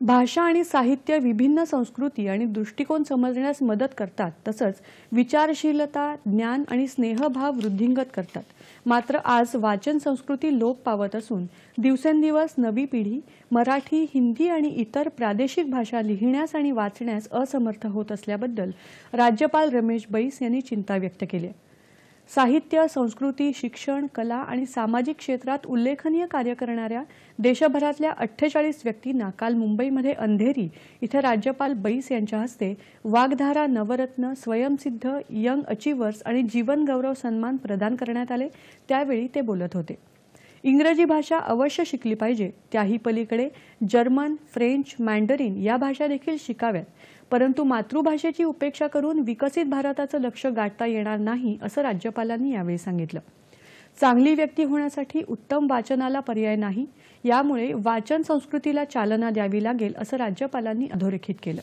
भाषा आणि साहित्य विभिन्न संस्कृती आणि दृष्टिकोन समजण्यास मदत करतात, तसंच विचारशीलता, ज्ञान आणि स्नेहभाव वृद्धिंगत करतात। मात्र आज वाचन संस्कृती लोप पावत असून दिवसेंदिवस नवी पिढी मराठी, हिंदी आणि इतर प्रादेशिक भाषा लिहिण्यास आणि वाचण्यास असमर्थ होत असल्याबद्दल राज्यपाल रमेश बैस यांनी चिंता व्यक्त केली आहे। साहित्य, संस्कृती, शिक्षण, कला आणि सामाजिक क्षेत्रात उल्लेखनीय कार्य करणाऱ्या देशभरातल्या 48 व्यक्तींना काल मुंबईमध्ये अंधेरी इथे राज्यपाल बैस यांच्या हस्ते वाग्धारा नवरत्न, स्वयंसिद्ध, यंग अचिव्हर्स आणि जीवन गौरव सन्मान प्रदान करण्यात आले। त्यावेळी ते बोलत होते। इंग्रजी भाषा अवश्य शिकली पाहिजे, त्याही पलीकडे जर्मन, फ्रेंच, मॅन्डरिन या भाषा देखील शिकाव्यात, परंतु मातृभाषेची उपेक्षा करून विकसित भारताचं लक्ष्य गाठता येणार नाही, असं राज्यपालांनी यावेळी सांगितलं। चांगली व्यक्ती होण्यासाठी उत्तम वाचनाला पर्याय नाही, यामुळे वाचन संस्कृतीला चालना द्यावी लागेल, असं राज्यपालांनी अधोरेखित केलं।